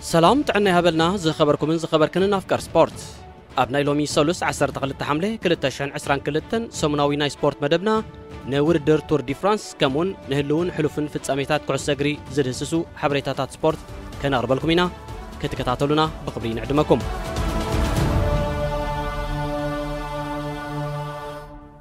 سلام تعنا هبلنا زخبركم من زخبركن أفكار سبورت. أبناء لومي سولس 10 حملة كلتشان 20 كلتن سمناوي ناي سبورت مدبنا نوردر تور دي فرانس كمون نهلون حلفن في تساميتات كعسجري زدهسسو حبريتات سبورت كان أربلكم هنا كتكتاتلونا بخبرين عدمكم.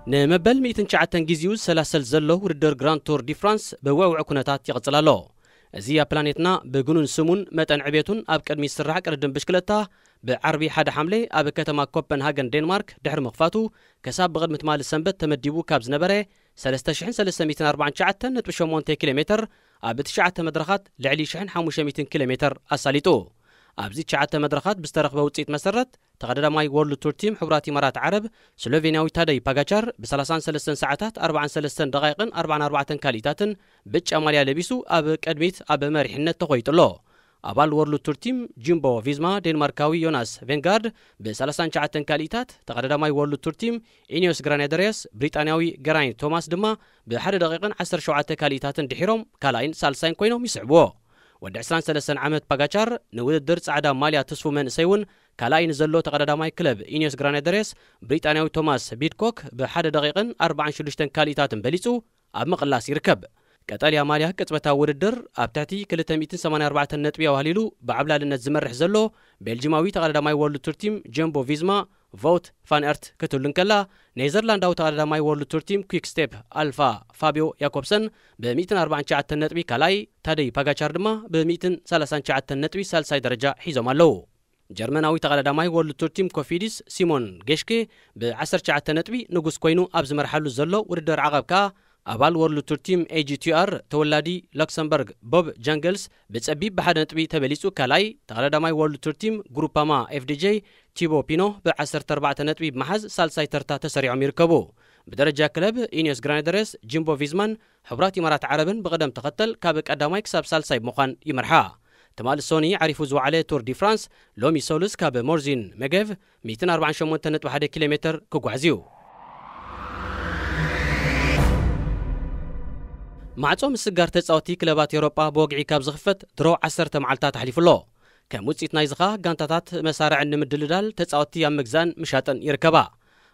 نمبل 209 جيزيوز سلاسل زلو وردر جراند تور دي فرانس بوعو كنتات يغزلالو. زي بلانيتنا بجنون سمون متن عبيتون أب كدمي سرعة كردن بشكلتها بعربي حدا حملة أب كتما كوبنهاجن دنمارك دحر مخفاتو كساب بغد متمال السنبت تمديبو كابز نبرة 3,340 نتبشو كيلومتر أب 9 مدرخات لعلي شحن 500 كيلومتر أصاليتو أبزي 9 مدرخات بسترخ بوتسيت مسرت تغدد ماي وورلد تور تيم حبرات إمارات عرب سلوفينياوي تادي باغاتشار ب 33 ساعات 34 دقائق 44 كاليتات بتش أماليا لبيسو أب كدميت أب مريحنة تقويتلو أبال وورلد تور تيم جيمبو فيزما دنماركاوي يوناس فينغارد ب 39 كاليتات تغدد ماي وورلد تور تيم إنيوس غرانادريس بريطانياوي غراين توماس دما ب 1 دقيقة 10 كاليتات دحيروم كالاين سالسين كوينوم يسعبوه ود 23 عامت باغاتشار نودر صعدا ماليا تصفو من سيون كالاين زلو تقدداماي كلب إنيوس غرانادريس بريطانياوي توماس بيتكوك ب1 دقيقة 44 كاليتات بليصو اب مقلاس يركب قطاليا ماليا كصبتا ودر اب تحتي 284 نطب يوهليلو بعبلالነት زمرح زلو بلجيماوي تقدداماي وورلد تور تيم جيمبو فيزما فوت فان ارت كتولن كلا نيزرلانداو تقدداماي وورلد تور تيم كويك ستيب الفا فابيو ياكوبسن ب 149 نطب كالاي تادي باغاتشار دما ب 139 نطب سالساي درجه حيزوم አለው جرمناوي تقدداماي وورلد تور تيم كوفيديس سيمون جيشكي ب 19 نطب نغوس كوينو ابز مرحلو زلو ودر عقبكا أبال وورلد تور تيم AGTR تولادي لوكسمبرغ بوب جانجلز بتصبيب بحد نطبي تبليسو كالاي تقدداماي وورلد تور تيم جروباما FDJ تيبو بينو ب 14 نطبي بمحز سالساي ترتا تسريعو يركبو بدرجة كلب إنيوس غرانادريس جيمبو فيزمان حبرات إمارات عربن بقدم تقتل كابك قداماي كساب سالساي مخان يمرحا تمال سوني عرفو زوعلي تور دي فرانس لومي سولس كاب مورزين ميغيف 248 كيلومتر كوغوازيو معصوم السجار تصاوتي كلبات أوروبا بوقعي كاب زخفت درو 10 معلتات حليفلو كم وصيت نايزخا غانتاتات مسارع نمدلدال تصاوتي ام مغزان مشاتن يركبا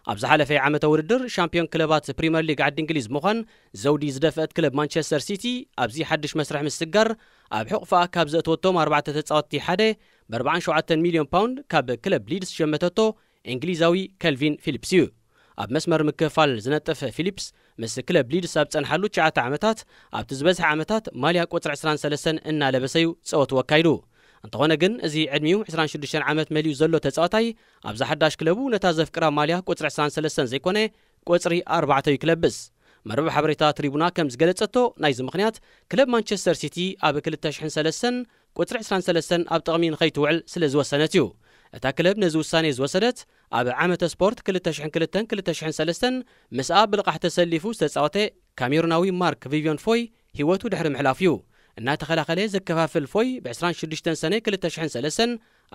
ابز حلفي عامه ودر شامبيون كلبات بريمير ليج عد انجليز مخان زودي زدفت كلب مانشستر سيتي ابزي حدش مسرح مسجار اب حقفا كاب زتوتوم 4 تصاوتي حده ب 47 مليون باوند كاب كلب ليدز شمتتو انجليزاوي كالفين فيليبسيو اب مسمر مكفال زنطف فيليبس مس كلب ليدز اب صنحلو 9 عامتات اب تزبز عامتات ماليا قطر 23 ان لبسيو صوت وكايدو انتونه جن ازي عدميو 26 عامت مليو زلو تصاوتاي ابز حداش كلبو نتا زفقرا ماليا قطر 23 زيكونه قطري 4 يكلبس مربع حبريتا تريبونا كم زغلصتو نايز مخنيات كلب مانشستر سيتي اب 2003 قطر 23 اب تقمين خيتوعل سلازوسنتيو اتا كلب نزوساني زوسدت اب عامه سبورت 2003 مساب بلقح تسلفو تصاوتي كاميروناوي مارك فيفيون فوي هيوتو دحر محلافيو እና ተኸላኸለ ዘከፋፍል ፎይ ب26 سنه 2003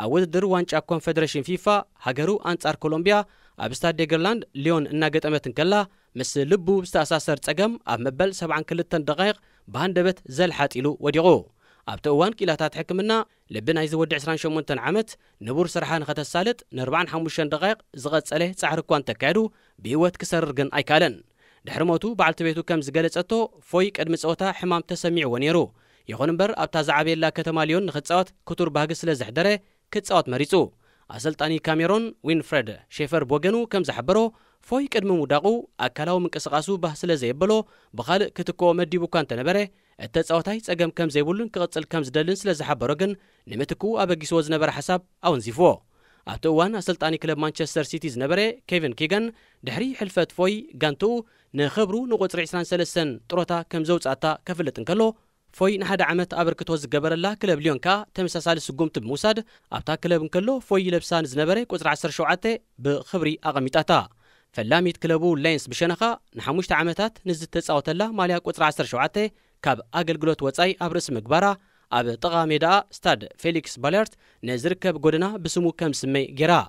አወድር ዋንጫ ኮንፌደሬሽን ፊፋ ሀገሩ አንጻር ኮሎምቢያ አብስታድ ደገርላንድ ሊዮን እና ገጠመትን ከላ ምስ ልቡ ዝተሳሰር ጸገም ኣብ መበል 72 ደቂቅ በሃንደበት ዘልሓጢሉ ወዲቁ ኣብቲ እዋን ቂላታት ሕክምና ልብናይ ዝወዲ 28 ዓመት ንቡር ስርሓን ከተሳልጥ ን45 ደቂቅ ዝቐጸለ ጻዕር እኳ ተካይዱ ብህይወት ክሰርር ግን ኣይካለን ድሕሪ ሞቱ በዓልቲ ቤቱ ከም ዝገለጸቶ ፎይ ቅድሚ ጸወታ ሕማም ተሰሚዕዎ ነይሩ يخون بر أبتا زعبيلا كتماليون نختصات كتور باغس لزحدره كتصات مريصو أسلطاني كاميرون وينفريد شيفر بوغنو كم زحبرو فوي قدم موداقو أكلاو منقسقاسو بحث لزيبلو بخالق كتكو مديبو كان تنبره التصاوتاي صقم كم زيبولن كقصل كم زدلن سلازحبرو جن نمتكو أبغيسو زنبر حساب أو نزيفو أتوان أسلطاني كلب مانشستر سيتي زنبره كيفن كيغان دحري حلفت فوي غانتو نخبرو نقطر 23 طروتا كم زوصاتا كفلتن كلو فوي نحد عامت أبركتو زجبرلا كلب ليونكا تمساسال سقومت بموساد أبتا كلب كله فوي لبسان زنبره قطر 10 شوعته بخبري أغميتاتا فلاميت كلبو لينس بشنخا نحموشت عامتات نزت تصاوتلا ماليا قطر 10 شوعته كاب أجلجلوت وصاي أبرس مقبرة أب طغى ميدا ستاد فيليكس باليرت نزركب جودنا بسمو كم سمي جرا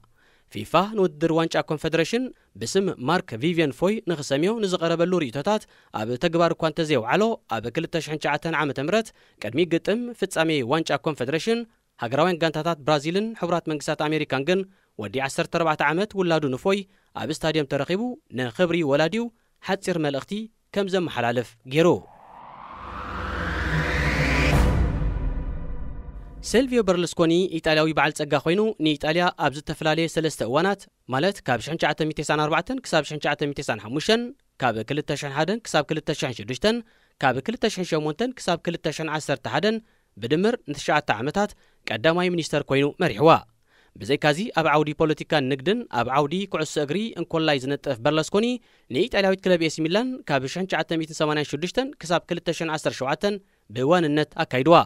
فيفا نودر وانشا كونفدريشن باسم مارك فيفيان فوي نخسميو نزقربلو ريتوتات اب تجبار كوانتزيو علو اب 2009 عام تمرت قدمي قطم فصامي وانشا كونفدريشن ሃገራውያን ጋንታታት ብራዚልን ሕቡራት መንግስታት ኣሜሪካን ግን ወዲ 14 ዓመት ውላዱ ንፎይ ኣብ ስታድየም ተረኺቡ ንኽብሪ ወላዲው ሓፂር መልእኽቲ ከም ዘመሓላለፍ ገይሩ። ሲልቪዮ በርሉስኮኒ ኢጣልያዊ በዓል ጸጋ ኮይኑ ንኢጣልያ ኣብ ዝተፈላለየ 3 እዋናት ማለት ካብ 1994 ክሳብ 1995 ካብ 2001 ክሳብ 2006 ካብ 2008 ክሳብ 2011 ብድምር ን9 ዓመታት ቀዳማይ ሚኒስተር ኮይኑ መሪሕዋ። ብዘይካዚ ኣብ ዓውዲ ፖለቲካን ንግድን ኣብ ዓውዲ ኩዕሶ እግሪ እንኮላይ ዝነጥፍ በርሉስኮኒ ንኢጣልያዊት ክለብ ኤሲ ሚላን ካብ 1986 ክሳብ 2017 ብዋንነት ኣካይድዋ።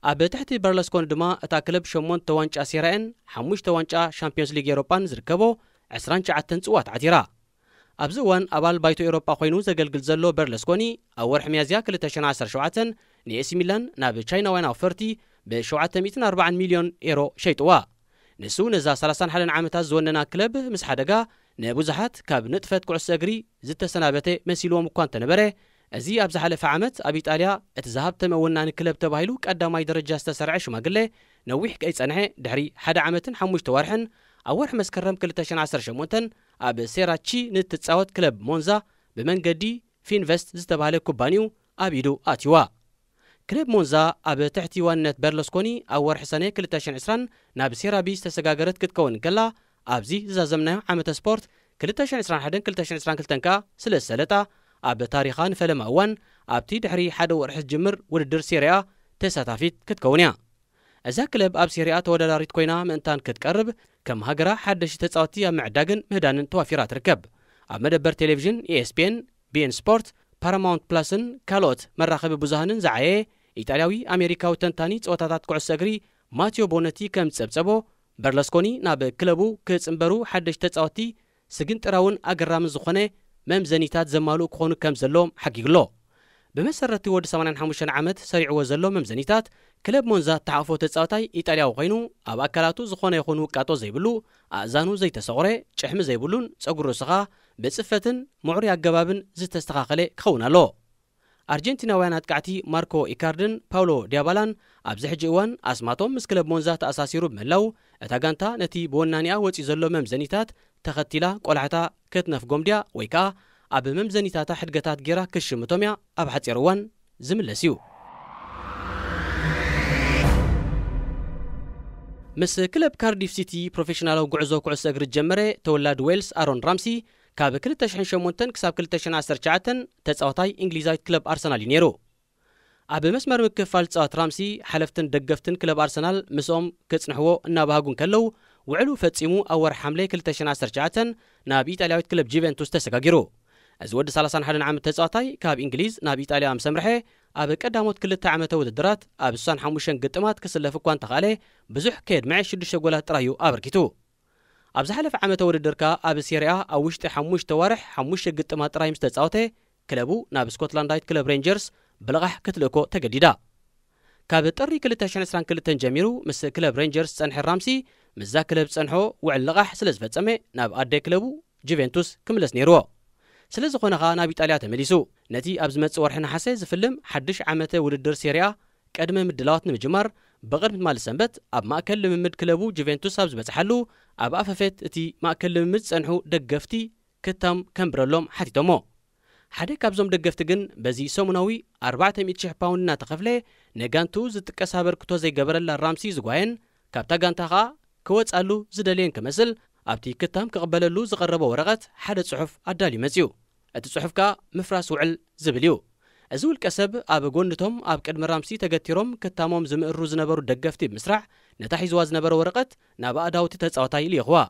ኣብ ትሕቲ በርሉስኮኒ ድማ እታ ክለብ 8 ዋንጫ ሴራኤን 5 ዋንጫ ሻምፒዮንስ ሊግ ኤውሮፓን ዝርከቦ 29 ጽዋት ዓቲራ። ኣብዚ እዋን ኣባል ባይቶ ኤውሮጳ ኮይኑ ዘገልግል ዘሎ በርሉስኮኒ ኣብ ወርሒ ሚያዝያ 2017 ንኤሲ ሚላን ናብ ቻይናውያን ኣፈርቲ ብ740 ሚልዮን ዩሮ ሸይጥዋ። ንሱ ነዛ 31 ዓመታት ዝወነና ክለብ ምስ ሓደጋ ንብዙሓት ካብ ንጥፈት ኩዕሶ እግሪ ዝተሰናበተ መሲልዎም እኳ እንተነበረ እዚ ኣብ ዝሓለፈ ዓመት ኣብ ኢጣልያ እቲ ዝሃብተ መወናኒ ክለብ ተባሂሉ ቀዳማይ ደረጃ ዝተሰርዐ ሽማግለ ነዊሕ ቀይጸንሐ ድሕሪ 1 ዓመትን 5 ወርሕን ኣብ ወርሒ መስከረም 2018 ኣብ ሴራቺ ንትጻወት ክለብ ሞንዛ ብመንገዲ ፊንቨስት ዝተባሃለ ኩባንዩ ኣብ ኢዱ ኣትይዋ። ክለብ ሞንዛ ኣብ ትሕቲ ዋንነት በርሉስኮኒ ኣብ ወርሒ ሰኔ 2020 ናብ ሴራቢ ዝተሰጋገረት ክትከውን ከላ ኣብዚ ዝዛዘምናዮ ዓመተ ስፖርት 2021-2022 ከ ስለ ዝሰለጣ ኣብ ታሪኻ ንፈለማ እዋን ኣብቲ ድሕሪ 1 ወርሒ ዝጅምር ውድድር ሴሪያ ተሳታፊት ክትከውን እያ። እዛ ክለብ ኣብ ሴሪያ ተወዳዳሪት ኮይና ምእንታን ክትቀርብ ከም ሃገራ ሓደሽ ተጻወቲ ኣብ ምዕዳግን ምህዳንን ተዋፊራ ትርከብ። ኣብ መደበር ቴሌቪዥን ESPN፣ BN ስፖርት፣ ፓራማውንት ፕላስን ካልኦት መራኸቢ ብዙሃንን ዝዓየ ኢጣልያዊ ኣሜሪካዊ ተንታኒ ጸወታታት ኩዕሶ እግሪ ማቴዮ ቦነቲ ከም ዝጸብጸቦ በርሉስኮኒ ናብ ክለቡ ክጽምበሩ ሓደሽ ተጻወቲ ስግንጥራውን ኣገራምን ዝኾነ መምዘኒታት ዘማልኡ ክኾኑ ከም ዘለዎም ሓጊግሎ። ብመሰረቲ ወዲ 85 ዓመት ሰሪዕዎ ዘሎ መምዘኒታት ክለብ ሞንዛ ተሓፎ ተጻዋታይ ኢጣልያዊ ኮይኑ ኣብ ኣካላቱ ዝኾነ ይኹን ውቃጦ ዘይብሉ ኣእዛኑ ዘይተሰቑረ ጭሕሚ ዘይብሉን ጸጉሩ ስኻ ብጽፈትን ምዑሪ ኣገባብን ዝተስተኻኸለ ክኸውን ኣሎ። ኣርጀንቲናውያን ኣጥቃዕቲ ማርኮ ኢካርድን ፓውሎ ዲያባላን ኣብዚ ሕጂ እዋን ኣስማቶም ምስ ክለብ ሞንዛ ተኣሳሲሩ ብምህላው እታ ጋንታ ነቲ ብወናኒኣ ወፂኡ ዘሎ መምዘኒታት ተኸቲላ ቆላሕታ ክትነፍጎም ድያ ወይ ከዓ ኣብ መምዘኒታታ ሕድገታት ጌራ ክሽምቶም እያ ኣብ ሓፂር እዋን ዝምለስ እዩ። ምስ ክለብ ካርዲፍ ሲቲ ፕሮፌሽናላዊ ጉዕዞ ኩዕሶ እግሪ ጀመረ ተወላዲ ዌልስ ኣሮን ራምሲ ካብ 2008 ክሳብ 2019 ተጻዋታይ እንግሊዛዊት ክለብ ኣርሰናል እዩ ነይሩ። ኣብ መስመር ምክፍፋል ጸወት ራምሲ ሓለፍትን ደገፍትን ክለብ ኣርሰናል ምስኦም ክጽንሕዎ እናባሃጉን ከለው ውዕሉ ፈጺሙ ኣብ ወርሒ ሐምሌ 2019 ናብ ኢጣልያዊት ክለብ ጁቬንቱስ ተሰጋጊሩ። እዚ ወዲ 31 ዓመት ተጻዋታይ ካብ እንግሊዝ ናብ ኢጣልያ ምስ ሰምርሐ ኣብ ቀዳሞት 2 ዓመተ ውድድራት ኣብ 65 ግጥማት ክስለፍ እኳ እንተኻእለ ብዙሕ ከየድምዐ 6 ጎላት ጥራዩ ኣበርኪቱ። ኣብ ዝሓለፈ ዓመተ ውድድርካ ኣብ ሴሪያ ኣብ ውሽጢ 5 ወርሕ 5 ግጥማት ጥራይ ምስ ተጻወተ ክለቡ ናብ ስኮትላንዳዊት ክለብ ሬንጀርስ ብልቓሕ ክትልእኮ ተገዲዳ። ካብ ጥሪ 2022 ጀሚሩ ምስ ክለብ ሬንጀርስ ጸንሐ ራምሲ ምዛ ክለብ ጸንሖ ውዕል ልቓሕ ስለ ዝፈጸመ ናብ ኣደይ ክለቡ ጁቬንቱስ ክምለስ ነይርዎ። ስለ ዝኾነኻ ናብ ኢጣልያ ተመሊሱ ነቲ ኣብ ዝመጽእ ወርሒ ነሓሰ ዝፍልም 1 ዓመተ ውድድር ሴሪያ ቀድመ ምድላዋት ንምጅማር በቕድሚ ማል ሰንበት ኣብ ማእከል ልምምድ ክለቡ ጁቬንቱስ ኣብ ዝበጽሓሉ ኣብ ኣፈፈት እቲ ማእከል ልምምድ ጸንሑ ደገፍቲ ክታም ከምብረሎም ሓቲቶሞ። ሓደ ካብዞም ደገፍቲ ግን በዚ ሰሙናዊ 400,000 ፓውንድ እናተኸፍለ ነጋንቱ ዝጥቀስ ኣበርክቶ ዘይገበረላ ራምሲ ዝጓየን ካብታ ጋንታ ኸኣ ክወጻሉ ዝደልየን ክመስል ኣብቲ ክታም ክቕበለሉ ዝቐረበ ወረቐት ሓደ ጽሑፍ ኣዳልዩ መጺኡ። እቲ ጽሑፍ ከዓ ምፍራስ ውዕል ዝብል እዩ። እዚ ውልቀ ሰብ ኣብ ጎንቶም ኣብ ቅድሚ ራምሲ ተገቲሮም ክታሞም ዝምእሩ ዝነበሩ ደገፍቲ ብምስራዕ ነታ ሒዝዋ ዝነበረ ወረቐት ናብ ኣእዳውቲ ተጻዋታይ ልይኽዋ።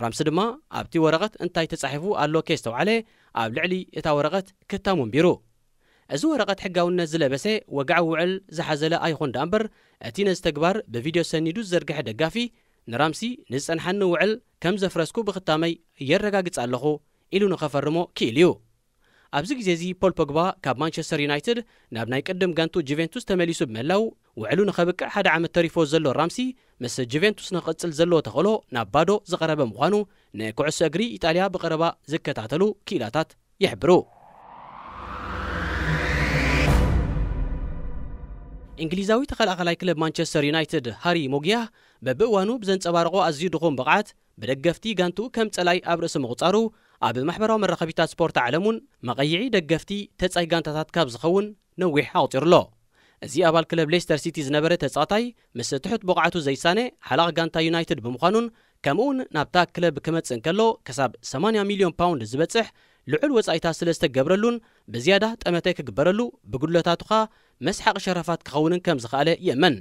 ራምሲ ድማ ኣብቲ ወረቐት እንታይ ተጻሒፉ ኣሎ ከስተውዓለ ኣብ ልዕሊ እታ ወረቐት ክታሙ እምቢሩ። እዚ ወረቐት ሕጋውነት ዝለበሰ ወጋዕ ውዕል ዝሓዘለ ኣይኹን ዳ እምበር እቲ ነዚ ተግባር ብቪድዮ ሰኒዱ ዝዘርግሐ ደጋፊ ንራምሲ ንዝጸንሐኒ ውዕል ከም ዘፍረስኩ ብኽታመይ የረጋግጽ ኣለኹ ኢሉ ንኸፈርሞ ክኢል እዩ። ኣብዚ ግዜ እዚ ፖል ፖግባ ካብ ማንቸስተር ዩናይትድ ናብ ናይ ቅድም ጋንቱ ጁቬንቱስ ተመሊሱ ብምህላው ውዕሉ ንኸብቅዕ 1 ዓመት ተሪፎ ዘሎ ራምሲ ምስ ጁቬንቱስ ንቕጽል ዘለዎ ተኽእሎ ናብ ባዶ ዝቐረበ ምዃኑ ንኩዕሶ እግሪ ኢጣልያ ብቐረባ ዝከታተሉ ክኢላታት ይሕብሩ። እንግሊዛዊ ተኸላኻላይ ክለብ ማንቸስተር ዩናይትድ ሃሪ ሞጊያ በብእዋኑ ብዘንጸባርቆ ኣዝዩ ድኹም ብቕዓት ብደገፍቲ ጋንቱ ከም ጸላይ ኣብ ርእሲ ምቑጻሩ ኣብ ማሕበራዊ መራኸቢታት ስፖርት ዓለሙን መቐይዒ ደገፍቲ ተጻይ ጋንታታት ካብ ዝኸውን ነዊሕ ኣቑጢሩሎ እዚ ኣባል ክለብ ሌስተር ሲቲ ዝነበረ ተጻዋታይ ምስ ትሑት ብቕዓቱ ዘይሳነ ሓላቕ ጋንታ ዩናይትድ ብምዃኑን ከምኡውን ናብታ ክለብ ክመጽእ እንከሎ ክሳብ 80 ሚልዮን ፓውንድ ዝበጽሕ ልዑል ወጻኢታት ስለ ዝተገብረሉን ብዝያዳ ጠመተ ክግበረሉ ብጉድለታቱኻ መስሓቕ ሸረፋት ክኸውንን ከም ዝኽኣለ ይእመን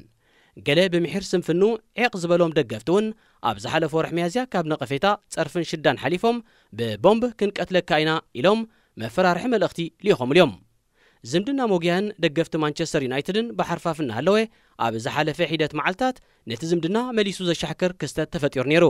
ገለ ብምሕር ስንፍኑ ዒቕ ዝበሎም ደገፍቲ እውን ኣብ ዝሓለፈ ወርሒ መያዝያ ካብ ነቐፌታ ጸርፍን ሽዳን ሓሊፎም ብቦምብ ክንቀትለካ ኢና ኢሎም መፈራርሒ መልእኽቲ ልኢኾምልዮም ዝምድና ሞጊያን ደገፍቲ ማንቸስተር ዩናይትድን ብሓርፋፍ እናሃለወ ኣብ ዝሓለፈ ሒደት መዓልትታት ነቲ ዝምድና መሊሱ ዘሻሕክር ክስተት ተፈጢሩ ነይሩ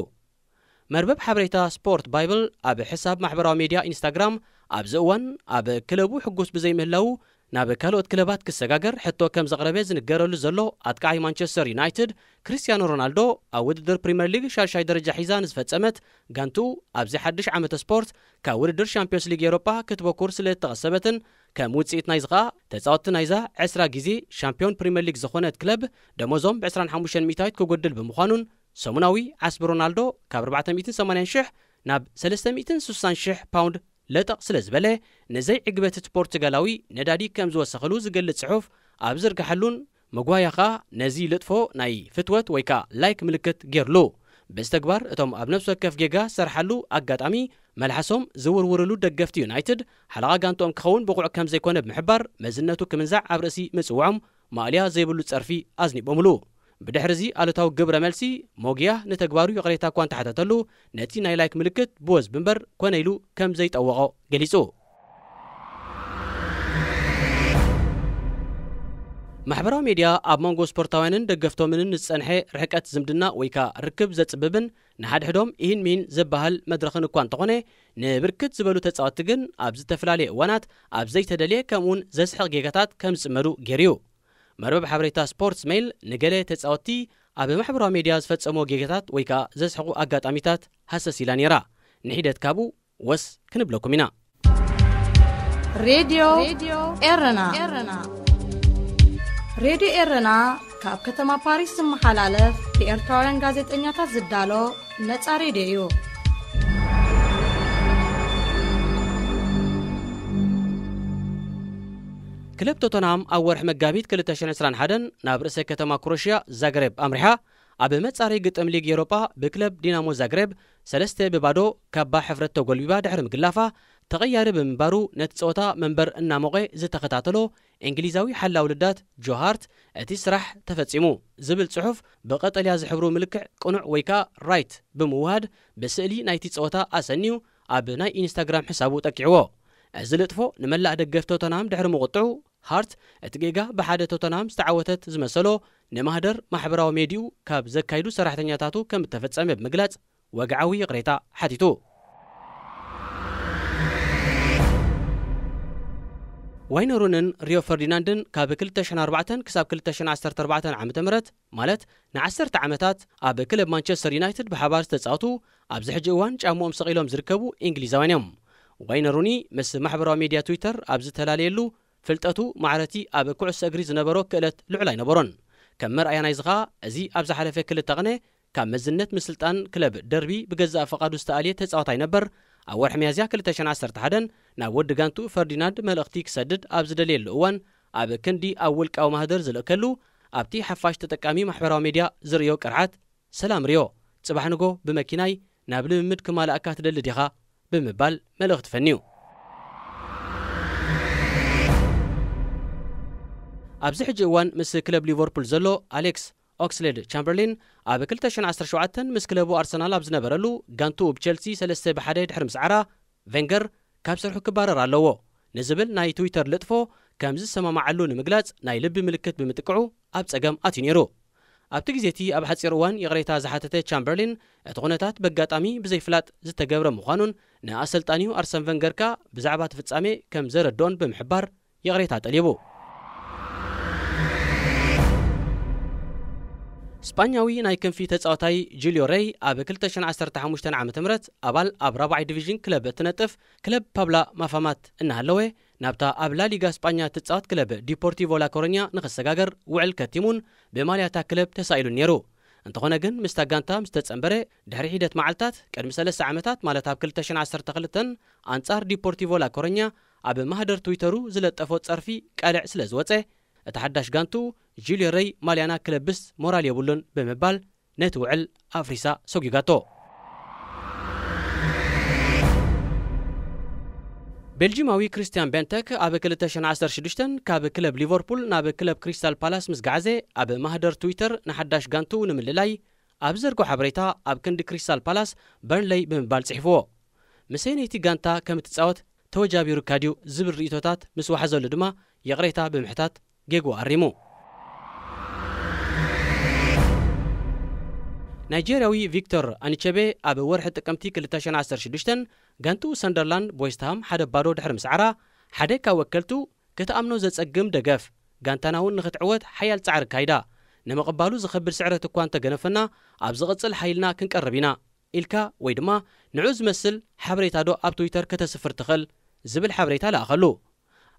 መርበብ ሓበሬታ ስፖርት ባይብል ኣብ ሕሳብ ማሕበራዊ ሚድያ ኢንስታግራም ኣብዚ እዋን ኣብ ክለቡ ሕጉስ ብዘይምህላው ናብ ካልኦት ክለባት ክሰጋገር ሕቶ ከም ዘቕረበ ዝንገረሉ ዘሎ ኣጥቃዓይ ማንቸስተር ዩናይትድ ክርስቲያኖ ሮናልዶ ኣብ ውድድር ፕሪምየር ሊግ ሻልሻይ ደረጃ ሒዛ ንዝፈጸመት ጋንቱ ኣብዚ ሓድሽ ዓመተ ስፖርት ካብ ውድድር ሻምፒዮንስ ሊግ ኤውሮጳ ክትበኩር ስለ ዝተቐሰበትን ከም ውፅኢት ናይዚ ኸኣ ተጻወትቲ ናይዛ 20 ግዜ ሻምፒዮን ፕሪምየር ሊግ ዝኾነት ክለብ ደሞዞም ብ25 ሚታዊት ክጎድል ብምዃኑን ሰሙናዊ ዓስቢ ሮናልዶ ካብ 480,000 ናብ 360,000 ፓውንድ ለጠቕ ስለ ዝበለ ነዘይ ዕግበት እቲ ፖርቱጋላዊ ነዳዲ ከም ዝወሰኸሉ ዝገልጽ ጽሑፍ ኣብ ዝርግሐሉን መጓያ ኸኣ ነዚ ልጥፎ ናይ ፍትወት ወይ ከዓ ላይክ ምልክት ገይሩሉ ብዝተግባር እቶም ኣብ ነፍሲ ወከፍ ጌጋ ዝሰርሓሉ ኣጋጣሚ መልሓሶም ዝውርውርሉ ደገፍቲ ዩናይትድ ሓለቓ ጋንቶኦም ክኸውን ብቑዕ ከም ዘይኮነ ብምሕባር መዝነቱ ክምንዛዕ ኣብ ርእሲ ምጽውዖም ማእልያ ዘይብሉ ጸርፊ ኣዝኒቦምሉ ብድሕሪዚ ኣሉታዊ ግብረ መልሲ ሞጊያ ንተግባሩ ይቕሬታ እኳ እንተሓተተሉ ነቲ ናይ ላይክ ምልክት ብወዝ ብምበር ኮነ ኢሉ ከም ዘይጠወቖ ገሊጹ ማሕበራዊ ሚድያ ኣብ መንጎ ስፖርታውያንን ደገፍቶምን ዝጸንሐ ርሕቀት ዝምድና ወይ ከዓ ርክብ ዘጽብብን ንሓድሕዶም ይህን ሚን ዝበሃል መድረኽን እኳ እንተኾነ ንብርክት ዝበሉ ተጻወትቲ ግን ኣብ ዝተፈላለየ እዋናት ኣብ ዘይተደልየ ከምኡውን ዘስሕቕ ጌጋታት ከም ዝጽመዱ ገይሩ መርበብ ሓበሬታ ስፖርትስ ሜይል ንገለ ተጻወትቲ ኣብ ማሕበራዊ ሚድያ ዝፈጸሞ ጌጋታት ወይ ከዓ ዘስሕቑ ኣጋጣሚታት ሃሰስ ኢላ ነይራ ንሒደት ካብኡ ወስ ክንብለኩም ኢና ሬድዮ ኤረና ሬድዮ ኤረና ካብ ከተማ ፓሪስ ዝመሓላለፍ ብኤርትራውያን ጋዜጠኛታት ዝዳሎ ነፃ ሬድዮ እዩ ክለብ ቶተንሃም ኣብ ወርሒ መጋቢት 2021 ናብ ርእሰ ከተማ ክሮሽያ ዛግሬብ ኣምሪሓ ኣብ መጻረይ ግጥም ሊግ ኤውሮጳ ብክለብ ዲናሞ ዛግሬብ 3-0 ካባ ሕፍረት ተጎልቢባ ድሕሪ ምግላፋ ተቐያሪ ብምንባሩ ነቲ ጸወታ መንበር እናሞቐ ዝተኸታተሎ እንግሊዛዊ ሓላዊ ውልዳት ጆ ሃርት እቲ ስራሕ ተፈጺሙ ዝብል ጽሑፍ ብቐጠልያ ዝሕብሩ ምልክዕ ቅኑዕ ወይ ከዓ ራይት ብምውሃድ ብስእሊ ናይቲ ጸወታ ኣሰኒዩ ኣብ ናይ ኢንስታግራም ሕሳቡ ጠቂዕዎ እዚ ልጥፎ ንመላእ ደገፍቲ ቶተንሃም ድሕሪ ምቁጥዑ ሃርት እቲ ጌጋ ብሓደ ቶተንሃም ዝተዓወተት ዝመሰሎ ንማህደር ማሕበራዊ ሜድዩ ካብ ዘካይዱ ሰራሕተኛታቱ ከም ተፈጸመ ብምግላጽ ወግዓዊ ይቕሬታ ሓቲቱ ዋይነ ሩኒን ሪዮ ፈርዲናንድን ካብ 2004 ክሳብ 2014 ዓ.ም ማለት ን10 ዓመታት ኣብ ክለብ ማንቸስተር ዩናይትድ ብሓባር ዝተጻወቱ ኣብዚ ሕጂ እዋን ጫምኦም ሰቒሎም ዝርከቡ እንግሊዛውያን እዮም ዋይነ ሩኒ ምስ ማሕበራዊ ሚድያ ትዊተር ኣብ ዝተላለየሉ ፍልጠቱ ማዕረቲ ኣብ ኩዕሶ እግሪ ዝነበሮ ክእለት ልዑል ኣይነበሮን ከም መርኣያ ናይዚ ኸኣ እዚ ኣብ ዝሓለፈ 2 ቀነ ካብ መዝነት ምስልጣን ክለብ ደርቢ ብገዛእ ፈቓዱ ዝተኣልየ ተጻዋታይ ነበር ኣብ ወርሒ መያዝያ 2011 ናብ ወዲ ጋንቱ ፈርዲናንድ መልእኽቲ ክሰድድ ኣብ ዝደልየሉ እዋን ኣብ ክንዲ ኣብ ውልቃዊ ማህደር ዝልእከሉ ኣብቲ ሓፋሽ ተጠቃሚ ማሕበራዊ ሚድያ ዝርዮ ቅርዓት ሰላም ሪዮ ጽባሕ ንጎ ብመኪናይ ናብ ልምምድ ክማልኣካ ትደሊ ዲኻ ብምባል መልእኽቲ ፈንዩ ኣብዚ ሕጂ እዋን ምስ ክለብ ሊቨርፑል ዘሎ ኣሌክስ ኦክስሌድ ቻምበርሊን ኣብ 2017 ምስ ክለቡ ኣርሰናል ኣብ ዝነበረሉ ጋንቱ ብቸልሲ 3-1 ድሕሪ ምስዓራ ቬንገር ካብ ስርሑ ክባረር ኣለዎ ንዝብል ናይ ትዊተር ልጥፎ ከም ዝሰማማዓሉ ንምግላጽ ናይ ልቢ ምልክት ብምጥቅዑ ኣብ ጸገም ኣትዩ ነይሩ ኣብቲ ግዜቲ ኣብ ሓጺር እዋን ይቕሬታ ዝሓተተ ቻምበርሊን እቲ ኩነታት በጋጣሚ ብዘይፍላጥ ዝተገብረ ምዃኑን ንኣሰልጣኒው ኣርሰን ቬንገርካ ብዛዕባ ፍጻሜ ከም ዘረድኦን ብምሕባር ይቕሬታ ጠሊቡ ስፓኛዊ ናይ ክንፊ ተጻዋታይ ጁልዮ ሬይ ኣብ 2015 ዓ.ም ኣባል ኣብ 4ይ ዲቪዥን ክለብ እትነጥፍ ክለብ ፓብላ ማፋማት እናሃለወ ናብታ ኣብ ላ ሊጋ ስጳኛ ትጻወት ክለብ ዲፖርቲቮ ላ ኮሮኛ ንኽሰጋገር ውዕል ከቲሙን ብማልያታ ክለብ ተሳኢሉ ነይሩ እንተኾነ ግን ምስታ ጋንታ ምስ ተጸንበረ ድሕሪ ሂደት መዓልታት ቅድሚ 3 ዓመታት ማለት ኣብ 2012 ኣንጻር ዲፖርቲቮ ላ ኮሮኛ ኣብ ማህደር ትዊተሩ ዝለጠፎ ጸርፊ ቃልዕ ስለ ዝወፀ እቲ ሓዳሽ ጋንቱ ጁልዮ ሬይ ማልያና ክለብስ ሞራል የብሉን ብምባል ነቲ ውዕል ኣፍሪሳ ሰጊጋቶ ቤልጂማዊ ክሪስቲያን ቤንተክ ኣብ 2016 ካብ ክለብ ሊቨርፑል ናብ ክለብ ክሪስታል ፓላስ ምስ ገዓዘ ኣብ ማህደር ትዊተር ንሓዳሽ ጋንቱ ንምልላይ ኣብ ዘርጎ ሓበሬታ ኣብ ክንዲ ክሪስታል ፓላስ በርንሌይ ብምባል ጽሒፍዎ ምሰነይቲ ጋንታ ከም ትጻወት ተወጃቢሩ ካድዩ ዝብል ርእቶታት ምስ ዋሕዘሉ ድማ የቕሬታ ብምሕታት ጌጉ ኣሪሙ ናይጀርያዊ ቪክቶር ኣኒቸቤ ኣብ ወርሒ ጥቅምቲ 2016 ጋንቱ ሰንደርላንድ ቦይስታም ሓደ ባዶ ድሕሪ ምስዓራ ሓደ ካብ ወከልቱ ከተኣምኖ ዘጸግም ደገፍ ጋንታናውን ንኽትዕወት ሓያል ጻዕሪ ካይዳ ንመቕባሉ ዝኸብል ስዕረት እኳ እንተገነፈና ኣብ ዝቕጽል ሓይልና ክንቀርብ ኢና ኢልካ ወይ ድማ ንዑ ዝመስል ሓበሬታ ዶ ኣብ ትዊተር ከተስፍር ትኽእል ዝብል ሓበሬታ ለኣኸሉ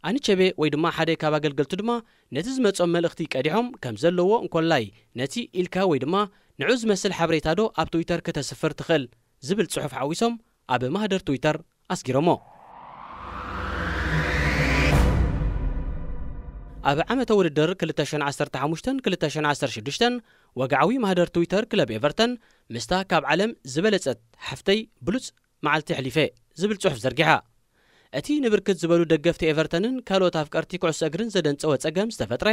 ኣኒቸቤ ወይ ድማ ሓደ ካብ ኣገልገልቱ ድማ ነቲ ዝመጾም መልእኽቲ ቀዲሖም ከም ዘለዎ እንኮላይ ነቲ ኢልካ ወይ ድማ ንዑ ዝመስል ሓበሬታ ዶ ኣብ ትዊተር ከተስፍር ትኽእል ዝብል ጽሑፍ ሓዊሶም ኣብ ማህደር ትዊተር ኣስጊሮሞ ኣብ ዓመተ ውድድር 2015-2016 ወግዓዊ ማህደር ትዊተር ክለብ ኤቨርተን ምስታ ካብ ዓለም ዝበለጸት ሓፍተይ ብሉጽ መዓልቲ ሕሊፈ ዝብል ጽሑፍ ዘርጊሓ እቲ ንብርክት ዝበሉ ደገፍቲ ኤቨርተንን ካልኦት ኣፍቀርቲ ኩዕሶ እግርን ዘደንጸወ ጸገም ዝተፈጥረ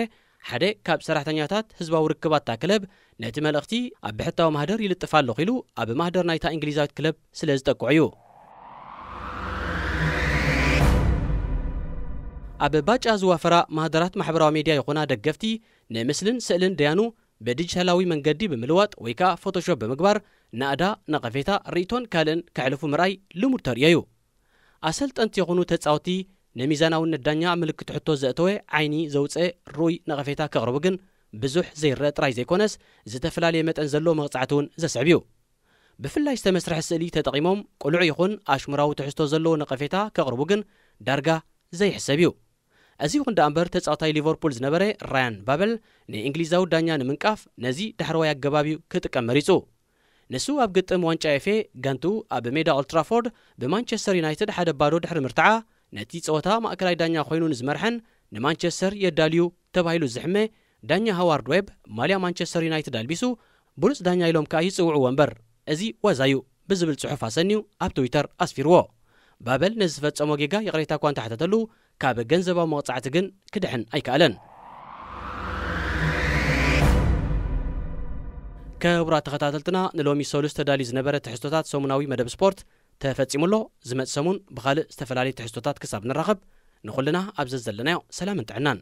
ሓደ ካብ ሰራሕተኛታት ህዝባዊ ርክባታ ክለብ ነቲ መልእኽቲ ኣብ ብሕታዊ ማህደር ይልጥፍ ኣለኹ ኢሉ ኣብ ማህደር ናይታ እንግሊዛዊት ክለብ ስለ ዝጠቅዑ እዩ ኣብ ባጫ ዝዋፈራ ማህደራት ማሕበራዊ ሚድያ ይኹና ደገፍቲ ንምስልን ስእልን ደያኑ ብዲጂታላዊ መንገዲ ብምልዋጥ ወይ ከዓ ፎቶሾፕ ብምግባር ናእዳ ነቐፌታ ርእቶን ካልእን ክሕልፉ ምርኣይ ልሙድ ተርእዩ ኣሰልጠንቲ ይኹኑ ተጻወቲ ነሚዛናውነት ዳኛ ምልክት ሕቶ ዘእተወ ዓይኒ ዘውፅእ ሩይ ነቐፌታ ከቕርቡ ግን ብዙሕ ዘይረአ ጥራይ ዘይኮነስ ዝተፈላለየ መጠን ዘሎ መቕጻዕቲ እውን ዘስዕብ እዩ ብፍላይ ዝተመስርሐ ስእሊ ተጠቒሞም ቁልዑ ይኹን ኣሽሙራዊ ትሕዝቶ ዘለዎ ነቐፌታ ከቕርቡ ግን ዳርጋ ዘይሕሰብ እዩ እዚ ይኹን ዳ እምበር ተጻዋታይ ሊቨርፑል ዝነበረ ራያን ባበል ንእንግሊዛዊ ዳኛ ንምንቃፍ ነዚ ዳሕረዋይ ኣገባቢኡ ክጥቀም መሪጹ ንሱ ኣብ ግጥም ዋንጫ ኤፌ ጋንቱ ኣብ ሜዳ ኦልትራፎርድ ብማንቸስተር ዩናይትድ ሓደ ባዶ ድሕሪ ምርትዓ ነቲ ጸወታ ማእከላይ ዳኛ ኮይኑ ንዝመርሐን ንማንቸስተር የዳልዩ ተባሂሉ ዝሕመ ዳኛ ሃዋርድ ዌብ ማልያ ማንቸስተር ዩናይትድ ኣልቢሱ ብሉጽ ዳኛ ኢሎም ከዓ ይጽውዑ ወንበር እዚ ወዛዩ ብዝብል ጽሑፍ ኣሰኒዩ ኣብ ትዊተር ኣስፊርዎ ባበል ነዚ ዝፈጸሞ ጌጋ የቕሬታ እኳ እንተሓተተሉ ካብ ገንዘባዊ መቕጻዕቲ ግን ክድሕን ኣይከኣለን ክቡራት ተኸታተልትና ንሎሚ ሰሉስ ተዳልዩ ዝነበረ ትሕዝቶታት ሰሙናዊ መደብ ስፖርት ተፈጺሙሎ ዝመጽእ ሰሙን ብኻልእ ዝተፈላለዩ ትሕዝቶታት ክሳብ ንራኸብ ንኹልና ኣብ ዘለናዮ ሰላምን ጥዕናን